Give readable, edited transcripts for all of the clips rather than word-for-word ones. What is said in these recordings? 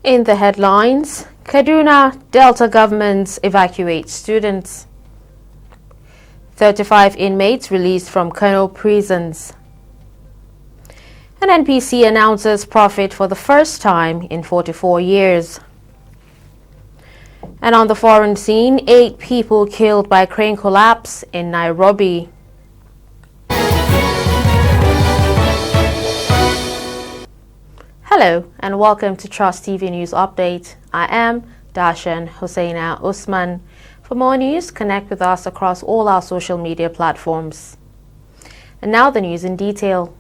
In the headlines, Kaduna Delta government evacuates students. 35 inmates released from Kano prisons. An NPC announces profit for the first time in 44 years. And on the foreign scene, 8 people killed by crane collapse in Nairobi. Hello and welcome to Trust TV News Update. I am Dashan Hussaina Usman. For more news, connect with us across all our social media platforms. And now the news in detail.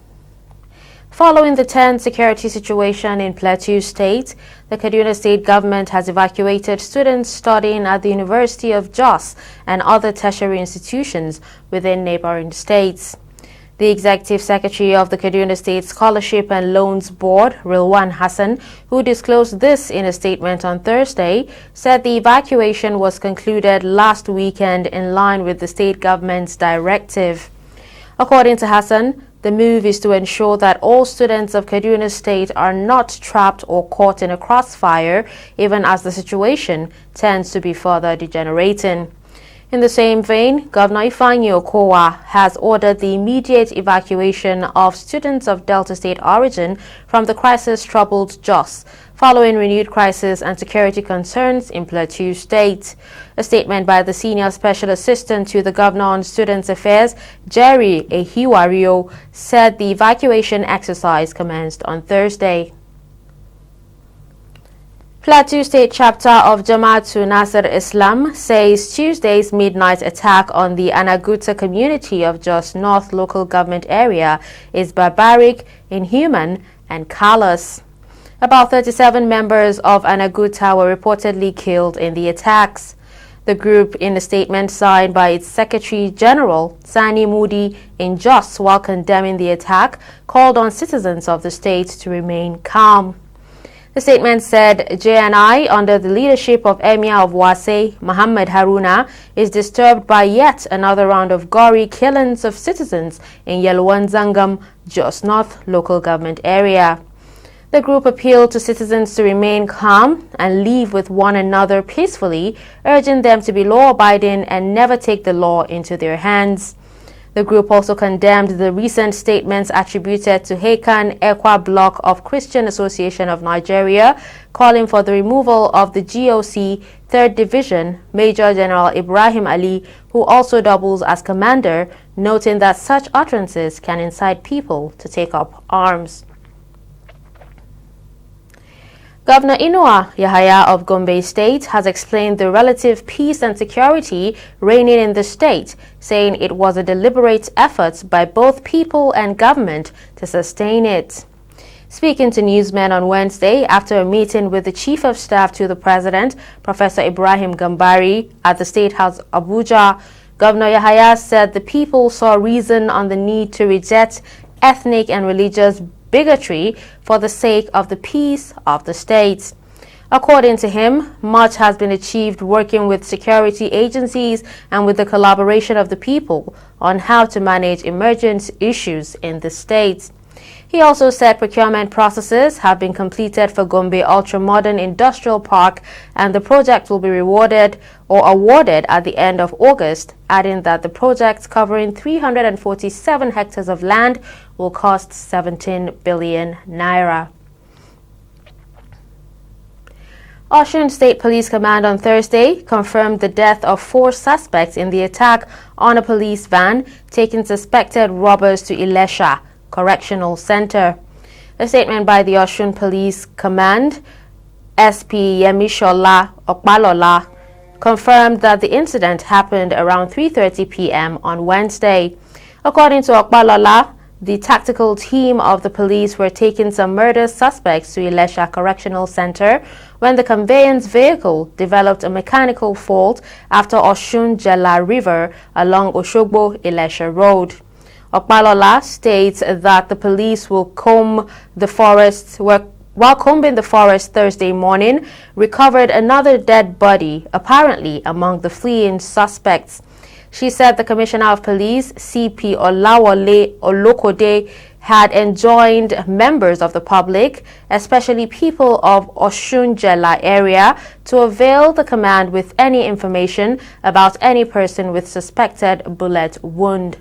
Following the tense security situation in Plateau State, the Kaduna State government has evacuated students studying at the University of UNIJOS and other tertiary institutions within neighbouring states. The Executive Secretary of the Kaduna State Scholarship and Loans Board, Rilwan Hassan, who disclosed this in a statement on Thursday, said the evacuation was concluded last weekend in line with the state government's directive. According to Hassan, the move is to ensure that all students of Kaduna State are not trapped or caught in a crossfire, even as the situation tends to be further degenerating. In the same vein, Governor Ifeanyi Okowa has ordered the immediate evacuation of students of Delta State origin from the crisis-troubled Jos, following renewed crisis and security concerns in Plateau State. A statement by the Senior Special Assistant to the Governor on Students' Affairs, Jerry Ehiwario, said the evacuation exercise commenced on Thursday. Plateau State chapter of Jamaatul Nasir Islam says Tuesday's midnight attack on the Anaguta community of Jos North local government area is barbaric, inhuman, and callous. About 37 members of Anaguta were reportedly killed in the attacks. The group, in a statement signed by its Secretary General, Sani Moody, in Jos while condemning the attack, called on citizens of the state to remain calm. The statement said JNI, under the leadership of Emir of Wase, Muhammad Haruna, is disturbed by yet another round of gory killings of citizens in Yelwanzangam, Jos North local government area. The group appealed to citizens to remain calm and live with one another peacefully, urging them to be law-abiding and never take the law into their hands. The group also condemned the recent statements attributed to Hakan Ekwa Bloc of Christian Association of Nigeria, calling for the removal of the GOC 3rd Division, Major General Ibrahim Ali, who also doubles as commander, noting that such utterances can incite people to take up arms. Governor Inuwa Yahaya of Gombe State has explained the relative peace and security reigning in the state, saying it was a deliberate effort by both people and government to sustain it. Speaking to newsmen on Wednesday after a meeting with the Chief of Staff to the President, Professor Ibrahim Gambari, at the State House Abuja, Governor Yahaya said the people saw reason on the need to reject ethnic and religious bigotry for the sake of the peace of the state. According to him, much has been achieved working with security agencies and with the collaboration of the people on how to manage emergent issues in the state. He also said procurement processes have been completed for Gombe Ultra-Modern Industrial Park and the project will be rewarded or awarded at the end of August, adding that the project, covering 347 hectares of land, will cost 17 billion naira. Osun State Police Command on Thursday confirmed the death of 4 suspects in the attack on a police van taking suspected robbers to Ilesha Correctional Center. A statement by the Osun Police Command, SP Yemishola Okpalola, confirmed that the incident happened around 3:30 p.m. on Wednesday. According to Okpalola, the tactical team of the police were taking some murder suspects to Ilesha Correctional Center when the conveyance vehicle developed a mechanical fault after Osun Jela River along Oshogbo-Ilesha Road. Okpalola states that the police will comb the forest while combing the forest Thursday morning, recovered another dead body, apparently among the fleeing suspects. She said the Commissioner of Police, CP Olawole Olokode, had enjoined members of the public, especially people of Oshunjela area, to avail the command with any information about any person with suspected bullet wound.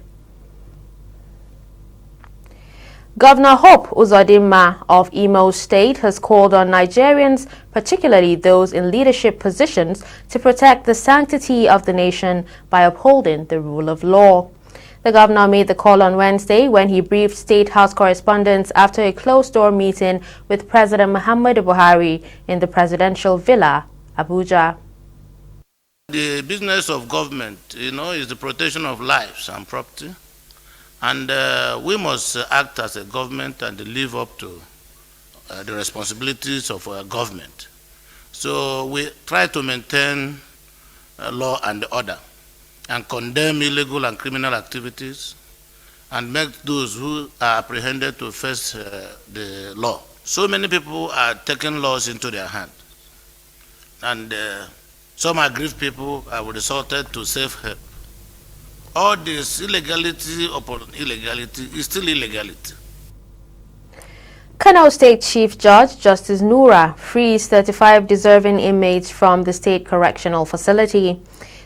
Governor Hope Uzodinma of Imo State has called on Nigerians, particularly those in leadership positions, to protect the sanctity of the nation by upholding the rule of law. The governor made the call on Wednesday when he briefed State House correspondents after a closed-door meeting with President Muhammadu Buhari in the presidential villa, Abuja. The business of government, is the protection of lives and property. And we must act as a government and live up to the responsibilities of our government. So we try to maintain law and order and condemn illegal and criminal activities and make those who are apprehended to face the law. So many people are taking laws into their hand. And some aggrieved people have resorted to safe help. All this illegality upon illegality is still illegality. Kano State Chief Judge Justice Nura frees 35 deserving inmates from the state correctional facility.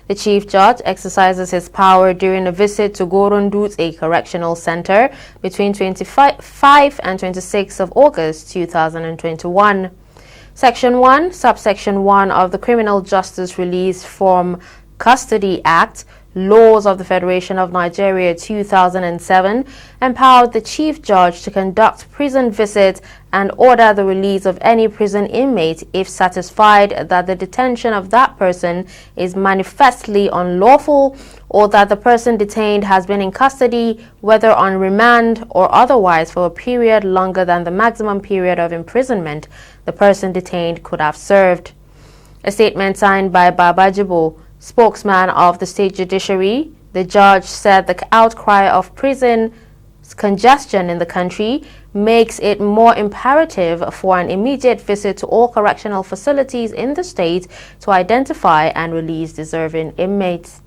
The Chief Judge exercises his power during a visit to Gorondut, a correctional center, between 25 and 26 of August 2021. Section 1, subsection 1 of the Criminal Justice Release from Custody Act, Laws of the Federation of Nigeria 2007, empowered the Chief Judge to conduct prison visits and order the release of any prison inmate if satisfied that the detention of that person is manifestly unlawful or that the person detained has been in custody, whether on remand or otherwise, for a period longer than the maximum period of imprisonment the person detained could have served. A statement signed by Babajibo, spokesman of the state judiciary, the judge said the outcry of prison congestion in the country makes it more imperative for an immediate visit to all correctional facilities in the state to identify and release deserving inmates.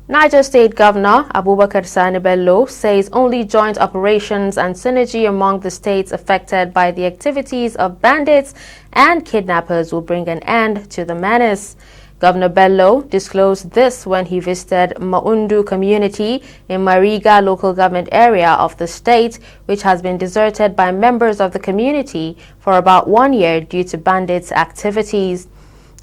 Niger State Governor Abubakar Sani Bello says only joint operations and synergy among the states affected by the activities of bandits and kidnappers will bring an end to the menace. Governor Bello disclosed this when he visited Maundu community in Mariga local government area of the state, which has been deserted by members of the community for about 1 year due to bandits' activities.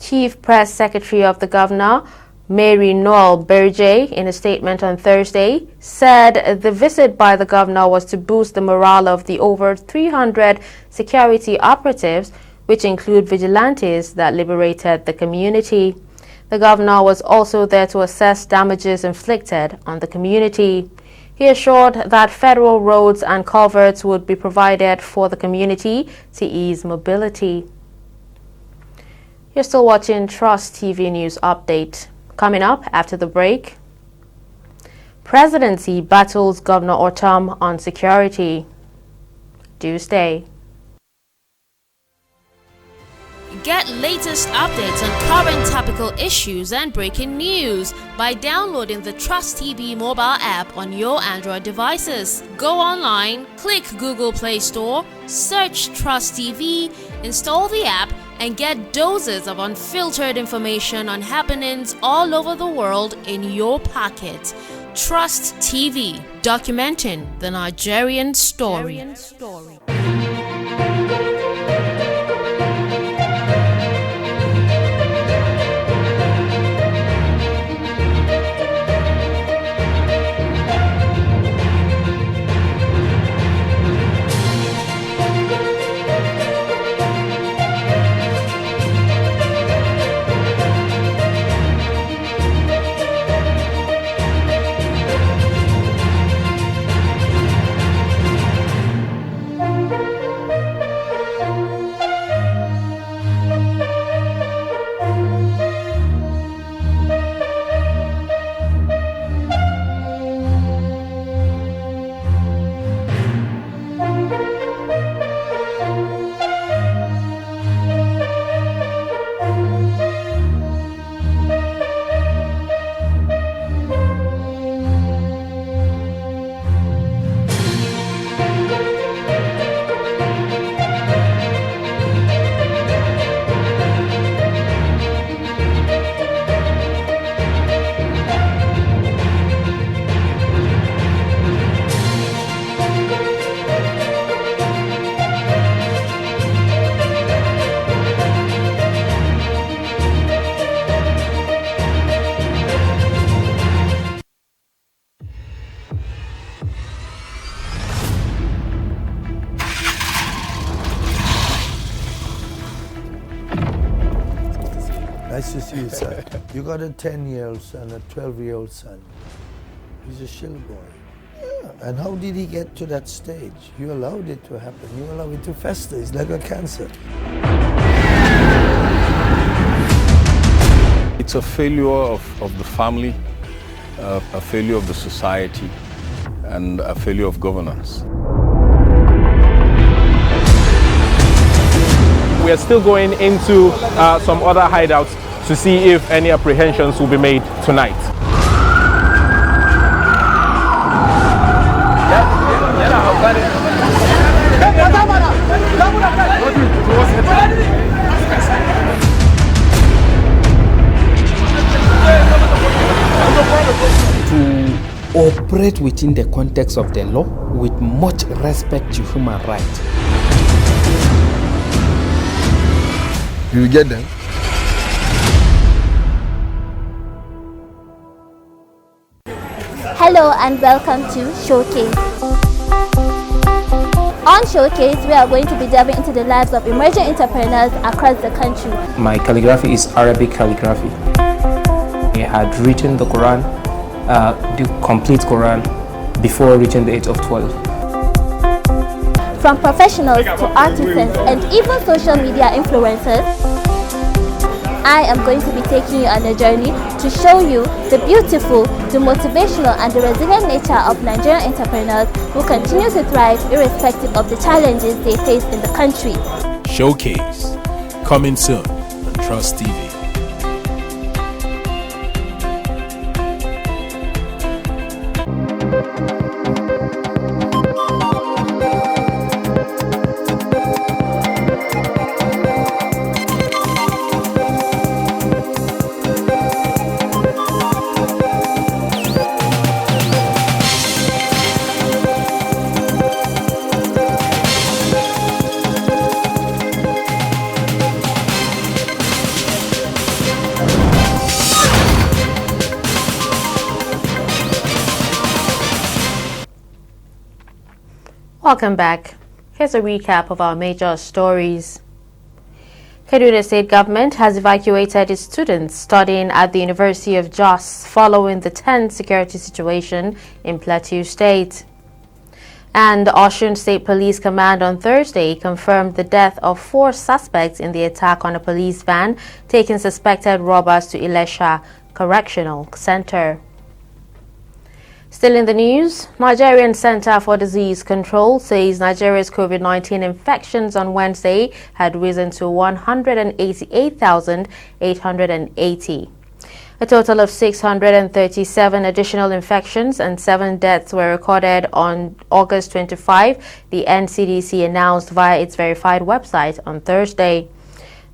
Chief Press Secretary of the Governor, Mary Noel Berger, in a statement on Thursday, said the visit by the governor was to boost the morale of the over 300 security operatives, which include vigilantes that liberated the community. The governor was also there to assess damages inflicted on the community. He assured that federal roads and culverts would be provided for the community to ease mobility. You're still watching Trust TV News Update. Coming up after the break, Presidency battles Governor Ortam on security. Do stay. Get latest updates on current topical issues and breaking news by downloading the Trust TV mobile app on your Android devices. Go online, click Google Play Store, search Trust TV, install the app, and get doses of unfiltered information on happenings all over the world in your pocket. Trust TV, documenting the Nigerian story. to suicide. You got a 10-year-old son, a 12-year-old son. He's a shill boy. Yeah. And how did he get to that stage? You allowed it to happen. You allowed it to fester. It's like a cancer. It's a failure of the family, a failure of the society, and a failure of governance. We are still going into some other hideouts to see if any apprehensions will be made tonight. To operate within the context of the law with much respect to human rights. You will get them. Hello and welcome to Showcase. On Showcase, we are going to be delving into the lives of emerging entrepreneurs across the country. My calligraphy is Arabic calligraphy. I had written the Quran, the complete Quran, before reaching the age of 12. From professionals to artisans and even social media influencers, I am going to be taking you on a journey to show you the beautiful, the motivational and the resilient nature of Nigerian entrepreneurs who continue to thrive irrespective of the challenges they face in the country. Showcase, coming soon on Trust TV. Welcome back. Here's a recap of our major stories. Kaduna State Government has evacuated its students studying at the University of Jos following the tense security situation in Plateau State. And the Osun State Police Command on Thursday confirmed the death of 4 suspects in the attack on a police van taking suspected robbers to Ilesha Correctional Center. Still in the news, Nigerian Center for Disease Control says Nigeria's COVID-19 infections on Wednesday had risen to 188,880. A total of 637 additional infections and 7 deaths were recorded on August 25, the NCDC announced via its verified website on Thursday.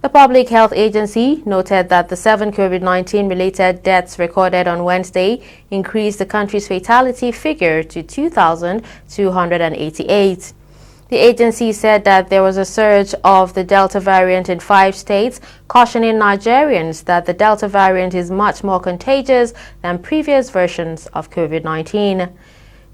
The Public Health Agency noted that the 7 COVID-19 related deaths recorded on Wednesday increased the country's fatality figure to 2,288. The agency said that there was a surge of the Delta variant in 5 states, cautioning Nigerians that the Delta variant is much more contagious than previous versions of COVID-19.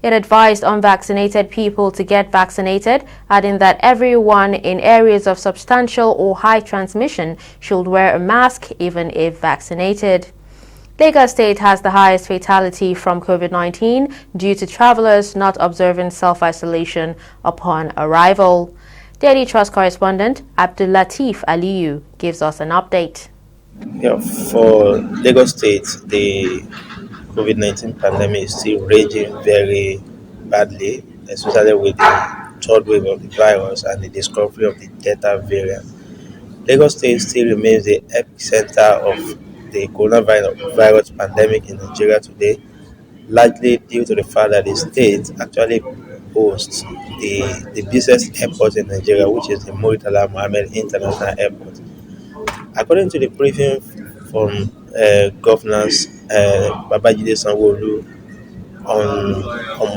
It advised unvaccinated people to get vaccinated, adding that everyone in areas of substantial or high transmission should wear a mask even if vaccinated. Lagos State has the highest fatality from COVID-19 due to travelers not observing self-isolation upon arrival. Daily Trust correspondent Abdul Latif Aliyu gives us an update. Yeah, for Lagos State, the COVID-19 pandemic is still raging very badly, especially with the 3rd wave of the virus and the discovery of the Delta variant. Lagos State still remains the epicenter of the coronavirus pandemic in Nigeria today, largely due to the fact that the state actually hosts the busiest airport in Nigeria, which is the Muritala Mohammed International Airport. According to the briefing from governors Babajide Sanwo-Olu on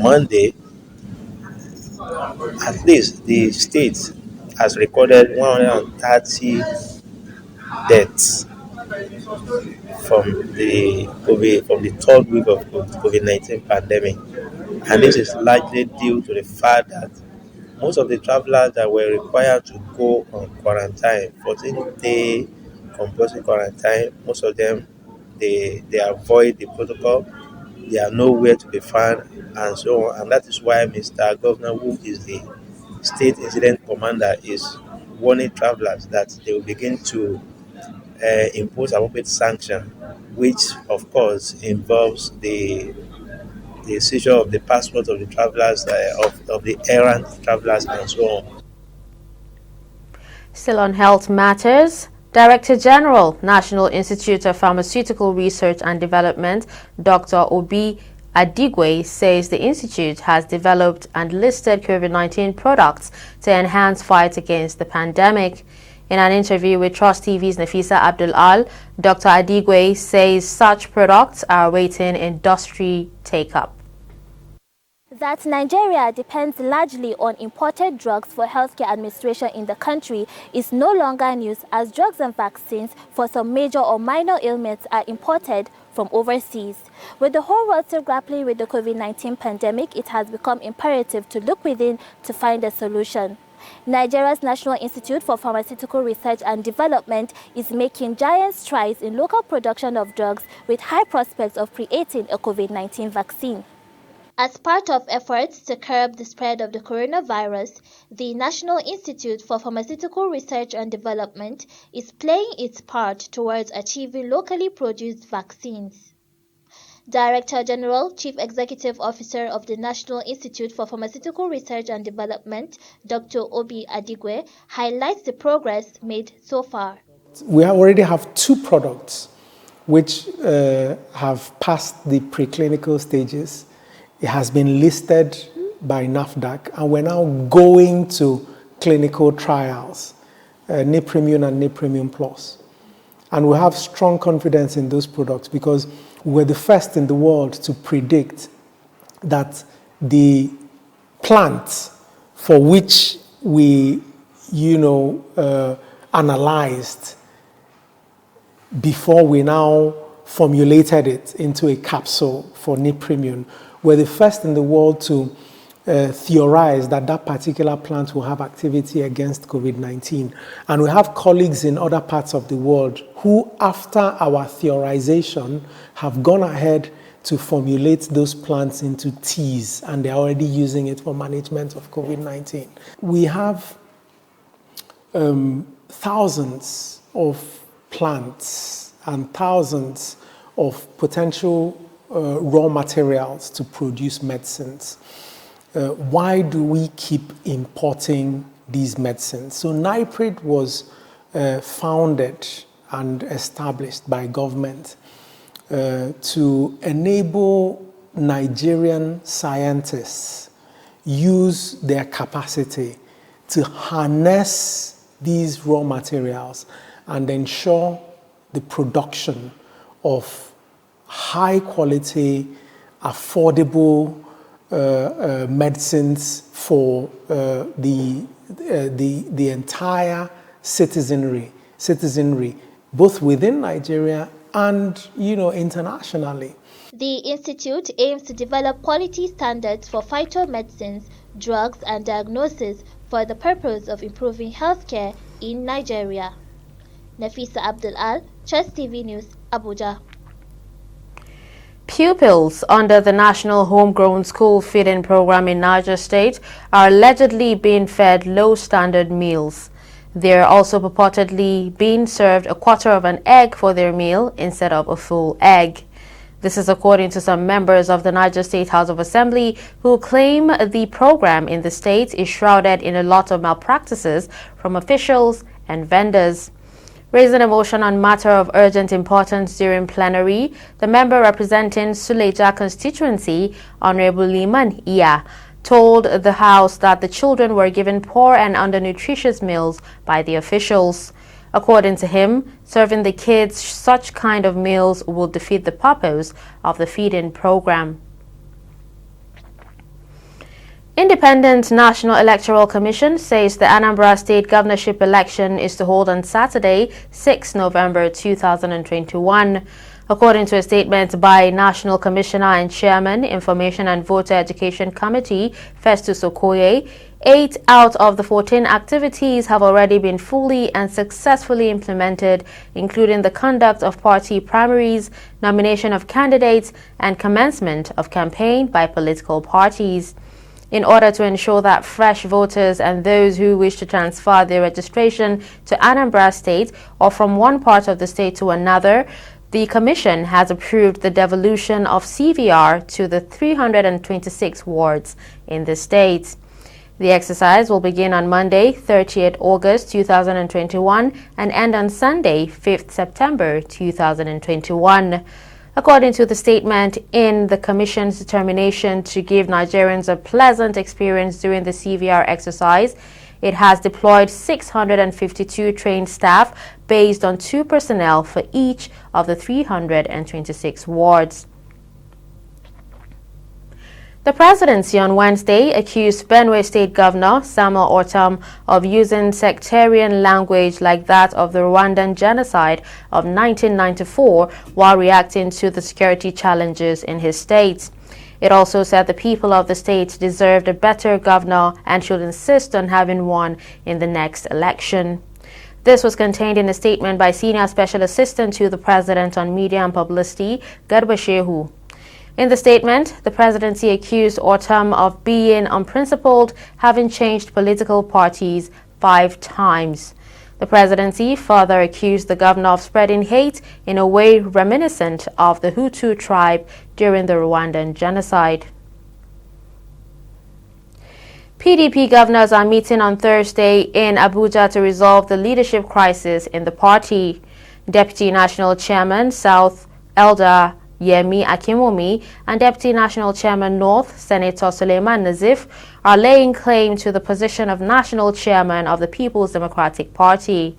Monday, at least the state has recorded 130 deaths from the 3rd wave of COVID-19 pandemic, and this is largely due to the fact that most of the travelers that were required to go on quarantine 14-day compulsory quarantine. Most of them, they avoid the protocol. They are nowhere to be found, and so on. And that is why Mr. Governor, who is the state incident commander, is warning travelers that they will begin to impose appropriate sanction, which of course involves the seizure of the passport of the travelers, of the errant travelers, and so on. Still on health matters, Director General, National Institute of Pharmaceutical Research and Development, Dr. Obi Adigwe, says the institute has developed and listed COVID-19 products to enhance fight against the pandemic. In an interview with Trust TV's Nafisa Abdul-Al, Dr. Adigwe says such products are awaiting industry take-up. That Nigeria depends largely on imported drugs for healthcare administration in the country is no longer news, as drugs and vaccines for some major or minor ailments are imported from overseas. With the whole world still grappling with the COVID-19 pandemic, it has become imperative to look within to find a solution. Nigeria's National Institute for Pharmaceutical Research and Development is making giant strides in local production of drugs with high prospects of creating a COVID-19 vaccine. As part of efforts to curb the spread of the coronavirus, the National Institute for Pharmaceutical Research and Development is playing its part towards achieving locally produced vaccines. Director General, Chief Executive Officer of the National Institute for Pharmaceutical Research and Development, Dr. Obi Adigwe, highlights the progress made so far. We already have 2 products which have passed the preclinical stages. It has been listed by NAFDAC, and we're now going to clinical trials, Nepremium and Nepremium Plus. And we have strong confidence in those products because we're the first in the world to predict that the plant for which we, analyzed before we now formulated it into a capsule for Nepremium, we're the first in the world to theorize that that particular plant will have activity against COVID-19. And we have colleagues in other parts of the world who, after our theorization, have gone ahead to formulate those plants into teas, and they're already using it for management of COVID-19. We have thousands of plants and thousands of potential raw materials to produce medicines. Why do we keep importing these medicines? So NIPRID was founded and established by government to enable Nigerian scientists use their capacity to harness these raw materials and ensure the production of high quality, affordable medicines for the entire citizenry, both within Nigeria and internationally. The institute aims to develop quality standards for phytomedicines, drugs, and diagnosis for the purpose of improving healthcare in Nigeria. Nafisa Abdul-Al, Trust TV News, Abuja. Pupils under the National Homegrown School Feeding Program in Niger State are allegedly being fed low-standard meals. They are also purportedly being served a quarter of an egg for their meal instead of a full egg. This is according to some members of the Niger State House of Assembly who claim the program in the state is shrouded in a lot of malpractices from officials and vendors. Raising a motion on matter of urgent importance during plenary, the member representing Suleja constituency, Honorable Liman Iya, told the House that the children were given poor and undernutritious meals by the officials. According to him, serving the kids such kind of meals will defeat the purpose of the feeding program. Independent National Electoral Commission says the Anambra State governorship election is to hold on Saturday, 6 November 2021. According to a statement by National Commissioner and Chairman, Information and Voter Education Committee, Festus Okoye, 8 out of the 14 activities have already been fully and successfully implemented, including the conduct of party primaries, nomination of candidates, and commencement of campaign by political parties. In order to ensure that fresh voters and those who wish to transfer their registration to Anambra State or from one part of the state to another, the Commission has approved the devolution of CVR to the 326 wards in the state. The exercise will begin on Monday, 30th August 2021 and end on Sunday, 5th September 2021. According to the statement, in the Commission's determination to give Nigerians a pleasant experience during the CVR exercise, it has deployed 652 trained staff based on 2 personnel for each of the 326 wards. The presidency on Wednesday accused Benue State Governor Samuel Ortom of using sectarian language like that of the Rwandan genocide of 1994 while reacting to the security challenges in his state. It also said the people of the state deserved a better governor and should insist on having one in the next election. This was contained in a statement by Senior Special Assistant to the President on Media and Publicity, Garba Shehu. In the statement, the presidency accused Ortom of being unprincipled, having changed political parties 5 times. The presidency further accused the governor of spreading hate in a way reminiscent of the Hutu tribe during the Rwandan genocide. PDP governors are meeting on Thursday in Abuja to resolve the leadership crisis in the party. Deputy National Chairman South, Elder Yemi Akimomi, and Deputy National Chairman North, Senator Suleiman Nazif, are laying claim to the position of National Chairman of the People's Democratic Party.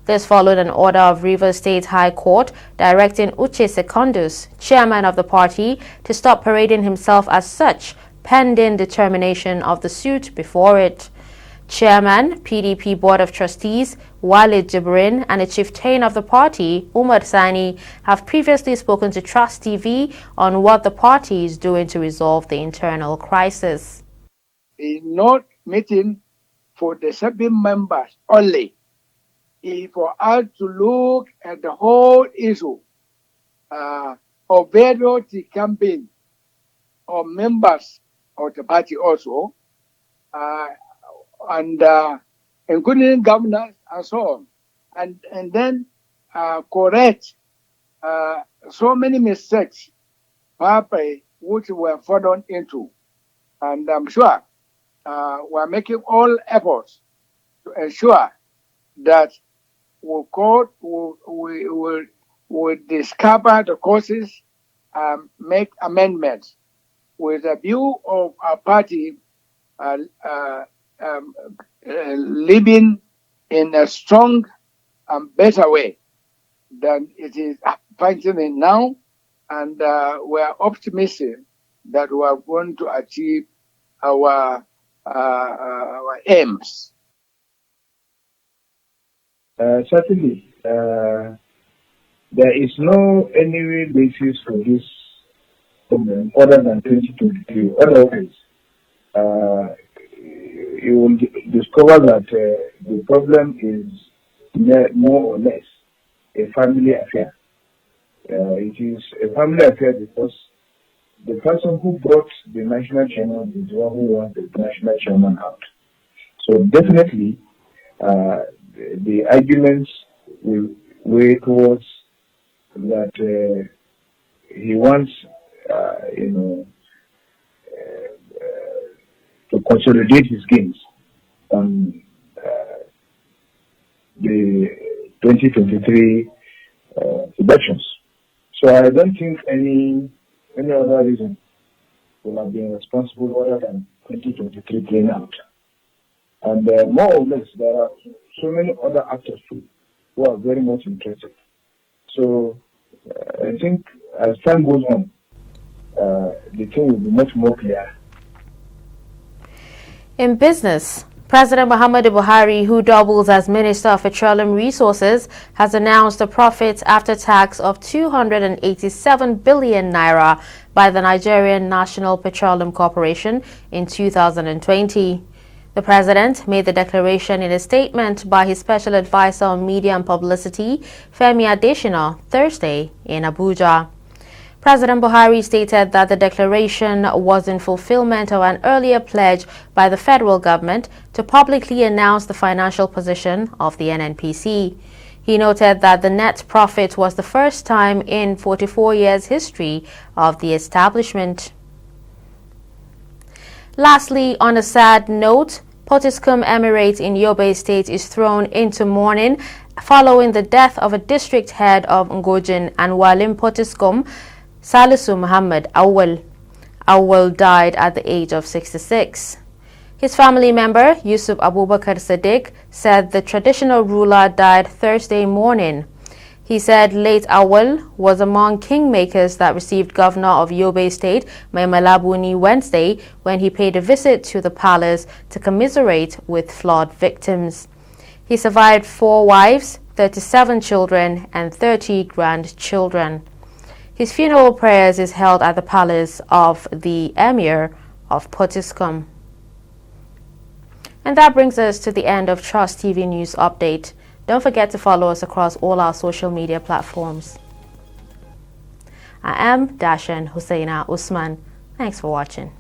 This followed an order of Rivers State High Court directing Uche Secondus, chairman of the party, to stop parading himself as such, pending determination of the suit before it. Chairman, PDP Board of Trustees, Walid Jibrin, and a chieftain of the party, Umar Sani, have previously spoken to Trust TV on what the party is doing to resolve the internal crisis. It's not meeting for the 7 members only. It's for us to look at the whole issue of various campaign or members of the party also, and including governors and so on, and then correct so many mistakes which were fallen into. And I'm sure we're making all efforts to ensure that we will discover the causes and make amendments with a view of our party living in a strong and better way than it is functioning now, and we are optimistic that we are going to achieve our aims. Certainly, there is no any basis for this problem other than 2023. Otherwise, you will discover that the problem is more or less a family affair. It is a family affair because the person who brought the national chairman is the one who wants the national chairman out. So definitely, the arguments will weigh towards that he wants, to consolidate his gains on the 2023 elections. So I don't think any other reason will have been responsible other than 2023 playing out. And more or less, there are so many other actors too who are very much interested. So I think as time goes on, the thing will be much more clear. In business, President Muhammadu Buhari, who doubles as Minister of Petroleum Resources, has announced a profit after tax of 287 billion naira by the Nigerian National Petroleum Corporation in 2020. The president made the declaration in a statement by his special advisor on media and publicity, Femi Adesina, Thursday in Abuja. President Buhari stated that the declaration was in fulfillment of an earlier pledge by the federal government to publicly announce the financial position of the NNPC. He noted that the net profit was the first time in 44 years' history of the establishment. Lastly, on a sad note, Potiskum Emirate in Yobe State is thrown into mourning following the death of a district head of Ngojin and Walim Potiskum, Salisu Muhammad Awal. Awal died at the age of 66. His family member, Yusuf Abubakar Sadiq, said the traditional ruler died Thursday morning. He said late Awal was among kingmakers that received Governor of Yobe State, Maimalabuni, Wednesday when he paid a visit to the palace to commiserate with flood victims. He survived 4 wives, 37 children, and 30 grandchildren. His funeral prayers is held at the palace of the Emir of Potiskum. And that brings us to the end of Trust TV News Update. Don't forget to follow us across all our social media platforms. I am Dashan Husseina Usman. Thanks for watching.